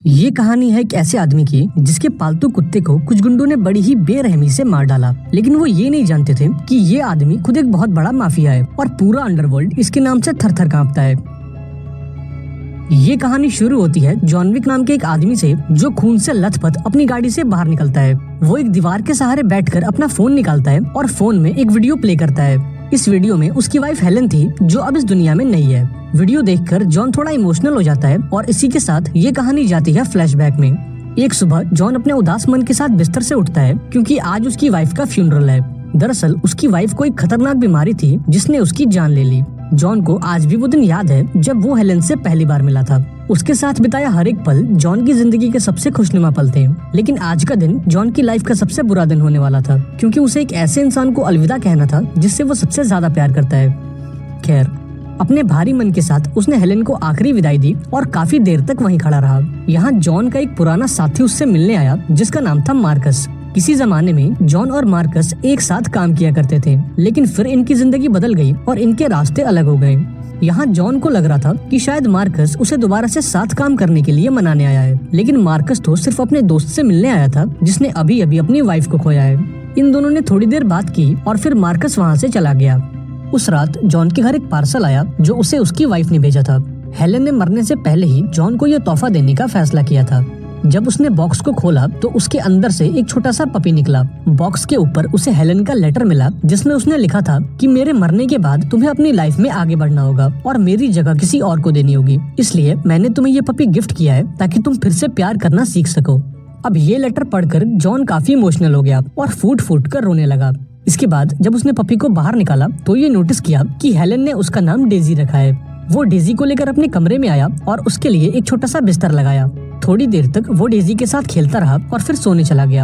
ये कहानी है एक ऐसे आदमी की जिसके पालतू कुत्ते को कुछ गुंडों ने बड़ी ही बेरहमी से मार डाला। लेकिन वो ये नहीं जानते थे कि ये आदमी खुद एक बहुत बड़ा माफिया है और पूरा अंडरवर्ल्ड इसके नाम से थर थर कांपता है। ये कहानी शुरू होती है जॉन विक नाम के एक आदमी से जो खून से लथपथ अपनी गाड़ी से बाहर निकलता है। वो एक दीवार के सहारे बैठकर अपना फोन निकालता है और फोन में एक वीडियो प्ले करता है। इस वीडियो में उसकी वाइफ हेलन थी जो अब इस दुनिया में नहीं है। वीडियो देखकर जॉन थोड़ा इमोशनल हो जाता है और इसी के साथ ये कहानी जाती है फ्लैशबैक में। एक सुबह जॉन अपने उदास मन के साथ बिस्तर से उठता है क्योंकि आज उसकी वाइफ का फ्यूनरल है। दरअसल उसकी वाइफ को एक खतरनाक बीमारी थी जिसने उसकी जान ले ली। जॉन को आज भी वो दिन याद है जब वो हेलन से पहली बार मिला था। उसके साथ बिताया हर एक पल जॉन की जिंदगी के सबसे खुशनुमा पल थे। लेकिन आज का दिन जॉन की लाइफ का सबसे बुरा दिन होने वाला था क्योंकि उसे एक ऐसे इंसान को अलविदा कहना था जिससे वो सबसे ज्यादा प्यार करता है। खैर, अपने भारी मन के साथ उसने हेलन को आखिरी विदाई दी और काफी देर तक वहीं खड़ा रहा। यहाँ जॉन का एक पुराना साथी उससे मिलने आया जिसका नाम था मार्कस। किसी जमाने में जॉन और मार्कस एक साथ काम किया करते थे, लेकिन फिर इनकी जिंदगी बदल गई और इनके रास्ते अलग हो गए। यहाँ जॉन को लग रहा था कि शायद मार्कस उसे दोबारा से साथ काम करने के लिए मनाने आया है, लेकिन मार्कस तो सिर्फ अपने दोस्त से मिलने आया था जिसने अभी अभी अपनी वाइफ को खोया है। इन दोनों ने थोड़ी देर बात की और फिर मार्कस वहाँ से चला गया। उस रात जॉन के घर एक पार्सल आया जो उसे उसकी वाइफ ने भेजा था। हेलन ने मरने से पहले ही जॉन को यह तोहफा देने का फैसला किया था। जब उसने बॉक्स को खोला तो उसके अंदर से एक छोटा सा पपी निकला। बॉक्स के ऊपर उसे हेलन का लेटर मिला जिसमें उसने लिखा था कि मेरे मरने के बाद तुम्हें अपनी लाइफ में आगे बढ़ना होगा और मेरी जगह किसी और को देनी होगी, इसलिए मैंने तुम्हें ये पपी गिफ्ट किया है ताकि तुम फिर से प्यार करना सीख सको। अब ये लेटर पढ़कर जॉन काफी इमोशनल हो गया और फूट फूट कर रोने लगा। इसके बाद जब उसने पपी को बाहर निकाला तो ये नोटिस किया कि हेलन ने उसका नाम डेजी रखा है। वो डेजी को लेकर अपने कमरे में आया और उसके लिए एक छोटा सा बिस्तर लगाया। थोड़ी देर तक वो डेजी के साथ खेलता रहा और फिर सोने चला गया।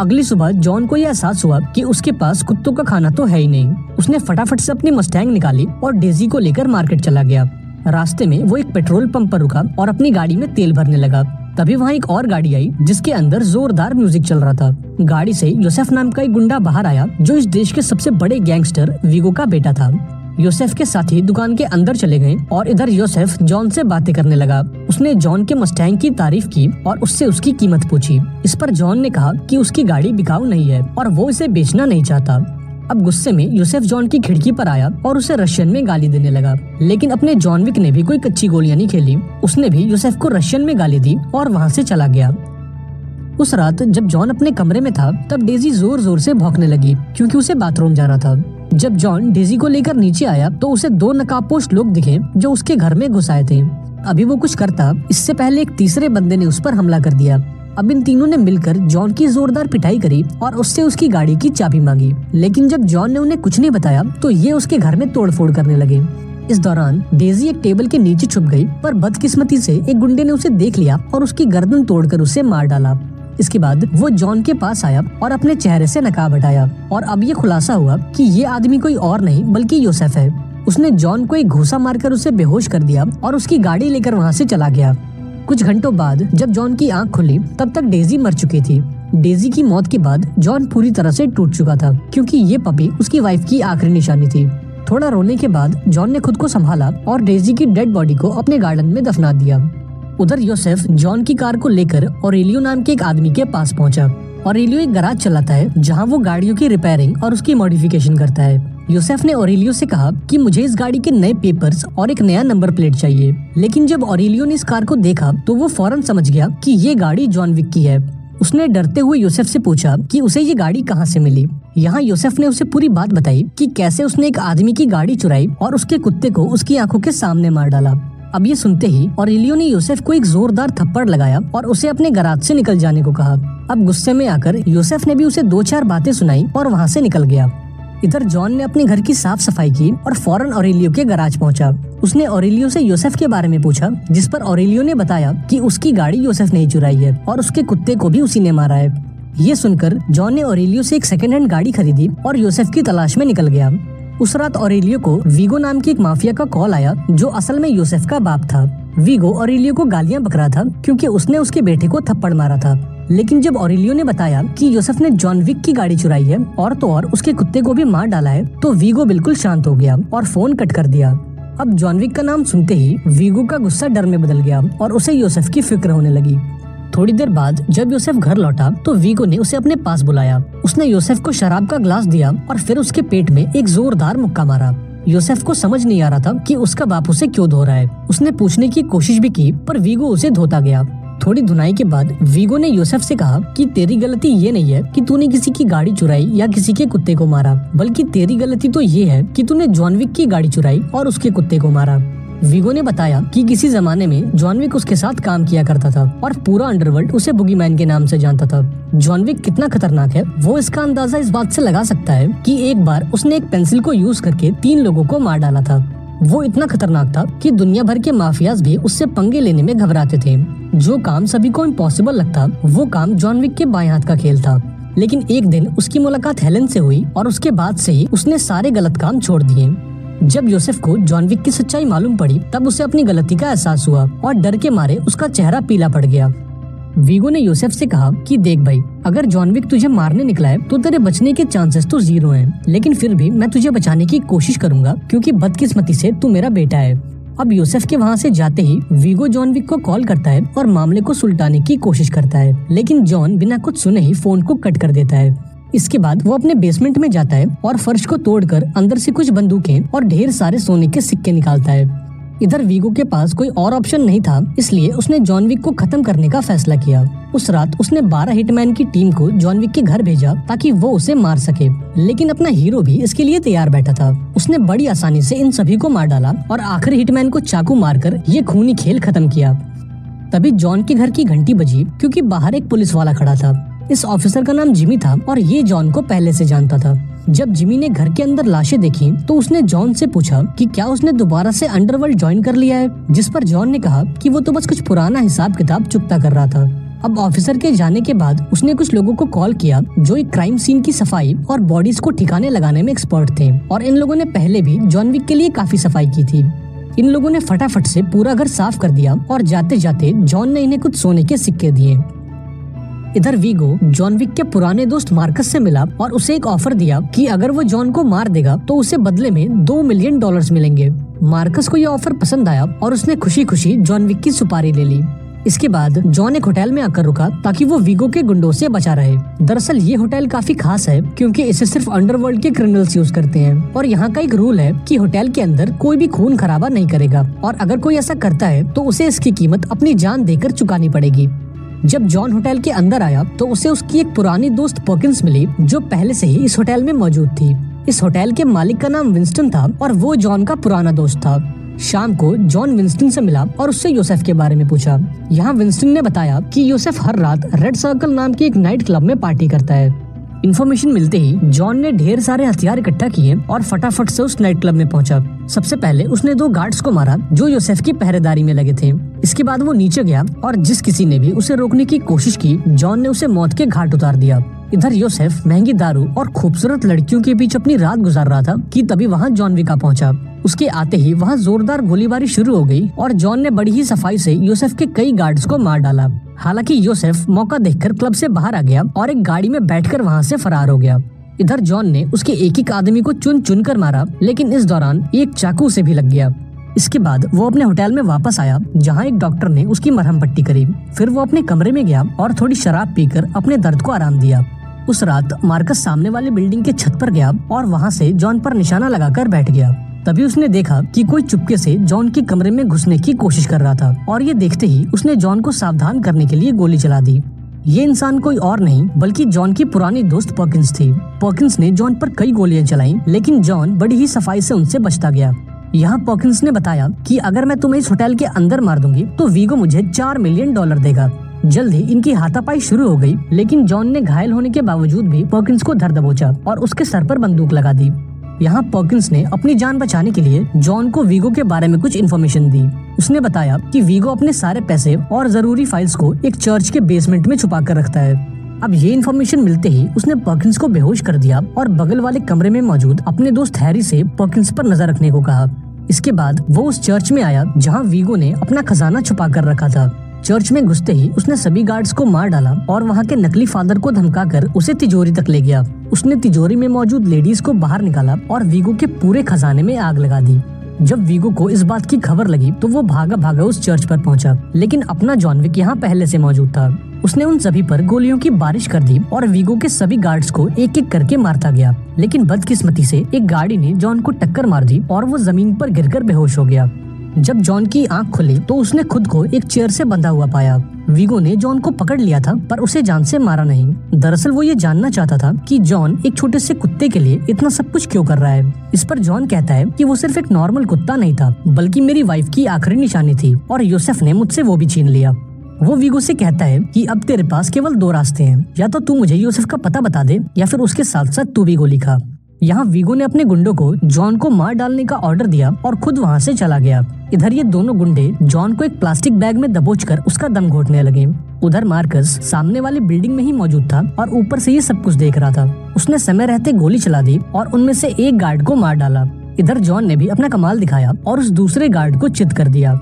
अगली सुबह जॉन को यह एहसास हुआ कि उसके पास कुत्तों का खाना तो है ही नहीं। उसने फटाफट से अपनी मस्टैंग निकाली और डेजी को लेकर मार्केट चला गया। रास्ते में वो एक पेट्रोल पंप पर रुका और अपनी गाड़ी में तेल भरने लगा। तभी वहाँ एक और गाड़ी आई जिसके अंदर जोरदार म्यूजिक चल रहा था। गाड़ी से योसेफ नाम का एक गुंडा बाहर आया जो इस देश के सबसे बड़े गैंगस्टर वीगो का बेटा था। योसेफ के साथी दुकान के अंदर चले गए और इधर योसेफ जॉन से बातें करने लगा। उसने जॉन के मस्टैंग की तारीफ की और उससे उसकी कीमत पूछी। इस पर जॉन ने कहा कि उसकी गाड़ी बिकाऊ नहीं है और वो इसे बेचना नहीं चाहता। अब गुस्से में योसेफ जॉन की खिड़की पर आया और उसे रशियन में गाली देने लगा, लेकिन अपने जॉन विक ने भी कोई कच्ची गोलियां नहीं खेली। उसने भी योसेफ को रशियन में गाली दी और वहाँ से चला गया। उस रात जब जॉन अपने कमरे में था तब डेजी जोर जोर से भौंकने लगी क्योंकि उसे बाथरूम जाना था। जब जॉन डेजी को लेकर नीचे आया तो उसे दो नकाबपोश लोग दिखे जो उसके घर में घुस आए थे। अभी वो कुछ करता इससे पहले एक तीसरे बंदे ने उस पर हमला कर दिया। अब इन तीनों ने मिलकर जॉन की जोरदार पिटाई करी और उससे उसकी गाड़ी की चाबी मांगी, लेकिन जब जॉन ने उन्हें कुछ नहीं बताया तो ये उसके घर में तोड़फोड़ करने लगे। इस दौरान डेजी एक टेबल के नीचे छुप गई, पर बदकिस्मती से एक गुंडे ने उसे देख लिया और उसकी गर्दन तोड़कर उसे मार डाला। इसके बाद वो जॉन के पास आया और अपने चेहरे से नकाब हटाया और अब ये खुलासा हुआ कि ये आदमी कोई और नहीं बल्कि योसेफ है। उसने जॉन को एक घूंसा मारकर उसे बेहोश कर दिया और उसकी गाड़ी लेकर वहाँ से चला गया। कुछ घंटों बाद जब जॉन की आंख खुली तब तक डेजी मर चुकी थी। डेजी की मौत के बाद जॉन पूरी तरह से टूट चुका था क्योंकि ये पपी उसकी वाइफ की आखिरी निशानी थी। थोड़ा रोने के बाद जॉन ने खुद को संभाला और डेजी की डेड बॉडी को अपने गार्डन में दफना दिया। उधर योसेफ जॉन की कार को लेकर ऑरेलियो नाम के एक आदमी के पास पहुंचा। ऑरेलियो एक गैराज चलाता है जहां वो गाड़ियों की रिपेयरिंग और उसकी मॉडिफिकेशन करता है। योसेफ ने ऑरेलियो से कहा कि मुझे इस गाड़ी के नए पेपर्स और एक नया नंबर प्लेट चाहिए, लेकिन जब ऑरेलियो ने इस कार को देखा तो वो फौरन समझ गया कि ये गाड़ी जॉन विक की है। उसने डरते हुए योसेफ से पूछा कि उसे ये गाड़ी कहाँ से मिली। यहाँ योसेफ ने उसे पूरी बात बताई कि कैसे उसने एक आदमी की गाड़ी चुराई और उसके कुत्ते को उसकी आंखों के सामने मार डाला। अब ये सुनते ही ऑरेलियो ने योसेफ को एक जोरदार थप्पड़ लगाया और उसे अपने गैराज से निकल जाने को कहा। अब गुस्से में आकर योसेफ ने भी उसे दो चार बातें सुनाई और वहाँ से निकल गया। इधर जॉन ने अपने घर की साफ सफाई की और फौरन ऑरेलियो के गैराज पहुंचा। उसने ऑरेलियो से योसेफ के बारे में पूछा, जिस पर ऑरेलियो ने बताया कि उसकी गाड़ी योसेफ ने ही चुराई है और उसके कुत्ते को भी उसी ने मारा है। ये सुनकर जॉन ने ऑरेलियो से एक सेकेंड हैंड गाड़ी खरीदी और योसेफ की तलाश में निकल गया। उस रात ऑरेलियो को वीगो नाम की एक माफिया का कॉल आया जो असल में योसेफ का बाप था। वीगो ऑरेलियो को गालियां बक रहा था क्योंकि उसने उसके बेटे को थप्पड़ मारा था, लेकिन जब ऑरेलियो ने बताया कि योसेफ ने जॉन विक की गाड़ी चुराई है और तो और उसके कुत्ते को भी मार डाला है तो वीगो बिल्कुल शांत हो गया और फोन कट कर दिया। अब जॉन विक का नाम सुनते ही वीगो का गुस्सा डर में बदल गया और उसे योसेफ की फिक्र होने लगी। थोड़ी देर बाद जब योसेफ घर लौटा तो वीगो ने उसे अपने पास बुलाया। उसने योसेफ को शराब का ग्लास दिया और फिर उसके पेट में एक जोरदार मुक्का मारा। योसेफ को समझ नहीं आ रहा था कि उसका बाप उसे क्यों धो रहा है। उसने पूछने की कोशिश भी की पर वीगो उसे धोता गया। थोड़ी धुनाई के बाद वीगो ने योसेफ से कहा कि तेरी गलती ये नहीं है कि तूने किसी की गाड़ी चुराई या किसी के कुत्ते को मारा, बल्कि तेरी गलती तो ये है कि तूने जॉन विक की गाड़ी चुराई और उसके कुत्ते को मारा। वीगो ने बताया कि किसी जमाने में जॉन विक उसके साथ काम किया करता था और पूरा अंडरवर्ल्ड उसे बुगीमैन के नाम से जानता था। जॉन विक कितना खतरनाक है वो इसका अंदाजा इस बात से लगा सकता है कि एक बार उसने एक पेंसिल को यूज करके 3 लोगों को मार डाला था। वो इतना खतरनाक था कि दुनिया भर के माफियाज भी उससे पंगे लेने में घबराते थे। जो काम सभी को इम्पॉसिबल लगता वो काम जॉन विक के बाएं हाथ का खेल था। लेकिन एक दिन उसकी मुलाकात हेलेन से हुई और उसके बाद से ही उसने सारे गलत काम छोड़ दिए। जब योसेफ को जॉन विक की सच्चाई मालूम पड़ी तब उसे अपनी गलती का एहसास हुआ और डर के मारे उसका चेहरा पीला पड़ गया। वीगो ने योसेफ से कहा कि देख भाई, अगर जॉन विक तुझे मारने निकला है तो तेरे बचने के चांसेस तो 0 हैं, लेकिन फिर भी मैं तुझे बचाने की कोशिश करूंगा क्योंकि बदकिस्मती से तू मेरा बेटा है। अब योसेफ के वहाँ से जाते ही वीगो जॉन विक को कॉल करता है और मामले को सुलटाने की कोशिश करता है, लेकिन जॉन बिना कुछ सुने ही फोन को कट कर देता है। इसके बाद वो अपने बेसमेंट में जाता है और फर्श को तोड़कर अंदर से कुछ बंदूकें और ढेर सारे सोने के सिक्के निकालता है। इधर वीगो के पास कोई और ऑप्शन नहीं था, इसलिए उसने जॉन विक को खत्म करने का फैसला किया। उस रात उसने 12 हिटमैन की टीम को जॉन विक के घर भेजा ताकि वो उसे मार सके, लेकिन अपना हीरो भी इसके लिए तैयार बैठा था। उसने बड़ी आसानी से इन सभी को मार डाला और आखिरी हिटमैन को चाकू मारकर ये खूनी खेल खत्म किया। तभी जॉन के घर की घंटी बजी क्योंकि बाहर एक पुलिस वाला खड़ा था। इस ऑफिसर का नाम जिमी था और ये जॉन को पहले से जानता था। जब जिमी ने घर के अंदर लाशें देखी तो उसने जॉन से पूछा कि क्या उसने दोबारा से अंडरवर्ल्ड ज्वाइन कर लिया है, जिस पर जॉन ने कहा कि वो तो बस कुछ पुराना हिसाब किताब चुकता कर रहा था। अब ऑफिसर के जाने के बाद उसने कुछ लोगों को कॉल किया जो एक क्राइम सीन की सफाई और बॉडीज को ठिकाने लगाने में एक्सपर्ट थे और इन लोगों ने पहले भी जॉन विक के लिए काफी सफाई की थी। इन लोगों ने फटाफट से पूरा घर साफ कर दिया और जाते जाते जॉन ने इन्हें कुछ सोने के सिक्के दिए। इधर वीगो जॉन विक के पुराने दोस्त मार्कस से मिला और उसे एक ऑफर दिया कि अगर वो जॉन को मार देगा तो उसे बदले में $2 मिलियन मिलेंगे। मार्कस को ये ऑफर पसंद आया और उसने खुशी खुशी जॉन विक की सुपारी ले ली। इसके बाद जॉन एक होटल में आकर रुका ताकि वो वीगो के गुंडों से बचा रहे। दरअसल ये होटल काफी खास है क्योंकि इसे सिर्फ अंडरवर्ल्ड के क्रिमिनल्स यूज करते हैं और यहाँ का एक रूल है कि होटल के अंदर कोई भी खून खराबा नहीं करेगा और अगर कोई ऐसा करता है तो उसे इसकी कीमत अपनी जान देकर चुकानी पड़ेगी। जब जॉन होटल के अंदर आया तो उसे उसकी एक पुरानी दोस्त पर्किंस मिली जो पहले से ही इस होटल में मौजूद थी। इस होटल के मालिक का नाम विंस्टन था और वो जॉन का पुराना दोस्त था। शाम को जॉन विंस्टन से मिला और उससे योसेफ के बारे में पूछा। यहाँ विंस्टन ने बताया कि योसेफ हर रात रेड सर्कल नाम के एक नाइट क्लब में पार्टी करता है। इन्फॉर्मेशन मिलते ही जॉन ने ढेर सारे हथियार इकट्ठा किए और फटाफट से उस नाइट क्लब में पहुंचा। सबसे पहले उसने 2 गार्ड्स को मारा जो योसेफ की पहरेदारी में लगे थे। इसके बाद वो नीचे गया और जिस किसी ने भी उसे रोकने की कोशिश की जॉन ने उसे मौत के घाट उतार दिया। इधर योसेफ महंगी दारू और खूबसूरत लड़कियों के बीच अपनी रात गुजार रहा था कि तभी वहाँ जॉन विका पहुंचा। उसके आते ही वहाँ जोरदार गोलीबारी शुरू हो गई और जॉन ने बड़ी ही सफाई से योसेफ के कई गार्ड्स को मार डाला। हालांकि योसेफ मौका देखकर क्लब से बाहर आ गया और एक गाड़ी में बैठकर वहाँ से फरार हो गया। इधर जॉन ने उसके एक एक आदमी को चुन चुन कर मारा, लेकिन इस दौरान एक चाकू से भी लग गया। इसके बाद वो अपने होटल में वापस आया जहाँ एक डॉक्टर ने उसकी मरहम पट्टी करी। फिर वो अपने कमरे में गया और थोड़ी शराब पीकर अपने दर्द को आराम दिया। उस रात मार्कस सामने वाली बिल्डिंग के छत पर गया और वहाँ से जॉन पर निशाना लगाकर बैठ गया। तभी उसने देखा कि कोई चुपके से जॉन के कमरे में घुसने की कोशिश कर रहा था और ये देखते ही उसने जॉन को सावधान करने के लिए गोली चला दी। ये इंसान कोई और नहीं बल्कि जॉन की पुरानी दोस्त पर्किंस थी। पर्किंस ने जॉन पर कई गोलियां चलाई, लेकिन जॉन बड़ी ही सफाई से उनसे बचता गया। यहाँ पर्किंस ने बताया कि अगर मैं तुम्हें इस होटल के अंदर मार दूंगी तो वीगो मुझे $4 मिलियन देगा। जल्द ही इनकी हाथापाई शुरू हो गई, लेकिन जॉन ने घायल होने के बावजूद भी पर्किंस को धर दबोचा और उसके सर पर बंदूक लगा दी। यहाँ पर्किंस ने अपनी जान बचाने के लिए जॉन को वीगो के बारे में कुछ इन्फॉर्मेशन दी। उसने बताया कि वीगो अपने सारे पैसे और जरूरी फाइल्स को एक चर्च के बेसमेंट में छुपा कर रखता है। अब ये इन्फॉर्मेशन मिलते ही उसने पर्किंस को बेहोश कर दिया और बगल वाले कमरे में मौजूद अपने दोस्त हैरी से पर्किंस पर नजर रखने को कहा। इसके बाद वो उस चर्च में आया जहाँ वीगो ने अपना खजाना छुपा कर रखा था। चर्च में घुसते ही उसने सभी गार्ड्स को मार डाला और वहाँ के नकली फादर को धमकाकर उसे तिजोरी तक ले गया। उसने तिजोरी में मौजूद लेडीज को बाहर निकाला और वीगो के पूरे खजाने में आग लगा दी। जब वीगो को इस बात की खबर लगी तो वो भागा भागा उस चर्च पर पहुंचा, लेकिन अपना जॉन विक यहाँ पहले से मौजूद था। उसने उन सभी पर गोलियों की बारिश कर दी और वीगो के सभी गार्ड्स को एक एक करके मारता गया। लेकिन बदकिस्मती से एक गाड़ी ने जॉन को टक्कर मार दी और वो जमीन पर गिरकर बेहोश हो गया। जब जॉन की आंख खुली तो उसने खुद को एक चेयर से बंधा हुआ पाया। वीगो ने जॉन को पकड़ लिया था पर उसे जान से मारा नहीं। दरअसल वो ये जानना चाहता था कि जॉन एक छोटे से कुत्ते के लिए इतना सब कुछ क्यों कर रहा है। इस पर जॉन कहता है कि वो सिर्फ एक नॉर्मल कुत्ता नहीं था, बल्कि मेरी वाइफ की आखिरी निशानी थी और यूसुफ ने मुझसे वो भी छीन लिया। वो वीगो से कहता है कि अब तेरे पास केवल 2 रास्ते हैं, या तो तू मुझे यूसुफ का पता बता दे या फिर उसके साथ साथ तू भी गोली खा। यहाँ वीगो ने अपने गुंडों को जॉन को मार डालने का ऑर्डर दिया और खुद वहाँ से चला गया। इधर ये दोनों गुंडे जॉन को एक प्लास्टिक बैग में दबोचकर उसका दम घोटने लगे। उधर मार्कस सामने वाली बिल्डिंग में ही मौजूद था और ऊपर से ये सब कुछ देख रहा था। उसने समय रहते गोली चला दी और उनमें से एक गार्ड को मार डाला। इधर जॉन ने भी अपना कमाल दिखाया और उस दूसरे गार्ड को चित कर दिया।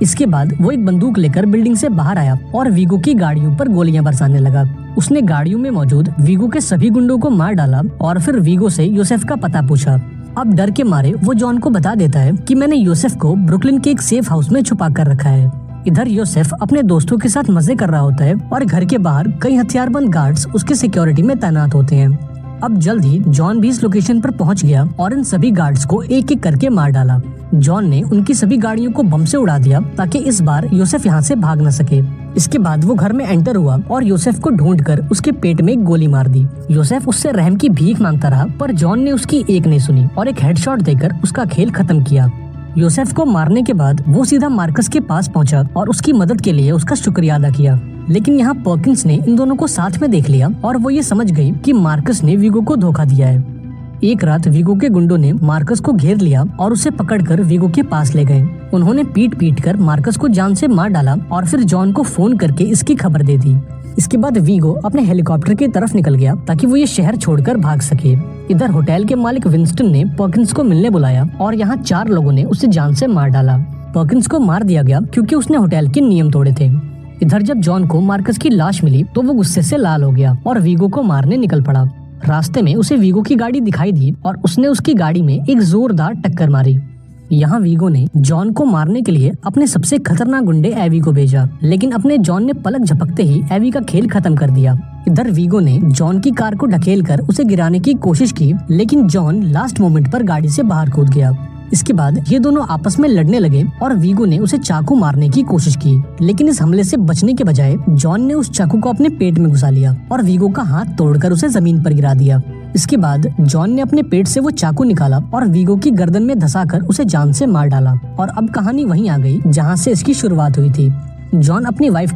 इसके बाद वो एक बंदूक लेकर बिल्डिंग से बाहर आया और वीगो की गाड़ियों पर गोलियां बरसाने लगा। उसने गाड़ियों में मौजूद वीगो के सभी गुंडों को मार डाला और फिर वीगो से यूसुफ का पता पूछा। अब डर के मारे वो जॉन को बता देता है कि मैंने यूसुफ को ब्रुकलिन के एक सेफ हाउस में छुपा कर रखा है। इधर यूसुफ अपने दोस्तों के साथ मजे कर रहा होता है और घर के बाहर कई हथियारबंद गार्ड्स उसके सिक्योरिटी में तैनात होते हैं। अब जल्द ही जॉन भी इस लोकेशन पर पहुंच गया और इन सभी गार्ड्स को एक एक करके मार डाला। जॉन ने उनकी सभी गाड़ियों को बम से उड़ा दिया ताकि इस बार यूसुफ यहाँ से भाग न सके। इसके बाद वो घर में एंटर हुआ और यूसुफ को ढूंढकर उसके पेट में एक गोली मार दी। यूसुफ उससे रहम की भीख मांगता रहा पर जॉन ने उसकी एक नहीं सुनी और एक हेडशॉट देकर उसका खेल खत्म किया। यूसुफ को मारने के बाद वो सीधा मार्कस के पास पहुंचा और उसकी मदद के लिए उसका शुक्रिया अदा किया। लेकिन यहाँ पर्किंस ने इन दोनों को साथ में देख लिया और वो ये समझ गई कि मार्कस ने वीगो को धोखा दिया है। एक रात वीगो के गुंडों ने मार्कस को घेर लिया और उसे पकड़कर वीगो के पास ले गए। उन्होंने पीट पीट कर मार्कस को जान से मार डाला और फिर जॉन को फोन करके इसकी खबर दे दी। इसके बाद वीगो अपने हेलीकॉप्टर की तरफ निकल गया ताकि वो ये शहर छोड़कर भाग सके। इधर होटल के मालिक विंस्टन ने पर्किंस को मिलने बुलाया और यहाँ 4 लोगों ने उसे जान से मार डाला। पर्किंस को मार दिया गया क्योंकि उसने होटल के नियम तोड़े थे। इधर जब जॉन को मार्कस की लाश मिली तो वो गुस्से से लाल हो गया और वीगो को मारने निकल पड़ा। रास्ते में उसे वीगो की गाड़ी दिखाई दी और उसने उसकी गाड़ी में एक जोरदार टक्कर मारी। यहाँ वीगो ने जॉन को मारने के लिए अपने सबसे खतरनाक गुंडे एवी को भेजा, लेकिन अपने जॉन ने पलक झपकते ही एवी का खेल खत्म कर दिया। इधर वीगो ने जॉन की कार को ढकेलकर उसे गिराने की कोशिश की, लेकिन जॉन लास्ट मोमेंट पर गाड़ी से बाहर कूद गया। इसके बाद ये दोनों आपस में लड़ने लगे और वीगो ने उसे चाकू मारने की कोशिश की, लेकिन इस हमले से बचने के बजाय जॉन ने उस चाकू को अपने पेट में घुसा लिया और वीगो का हाथ तोड़कर उसे जमीन पर गिरा दिया। इसके बाद जॉन ने अपने पेट से वो चाकू निकाला और वीगो की गर्दन में धंसाकर उसे जान से मार डाला। और अब कहानी वहीं आ गई जहाँ से इसकी शुरुआत हुई थी। जॉन अपनी वाइफ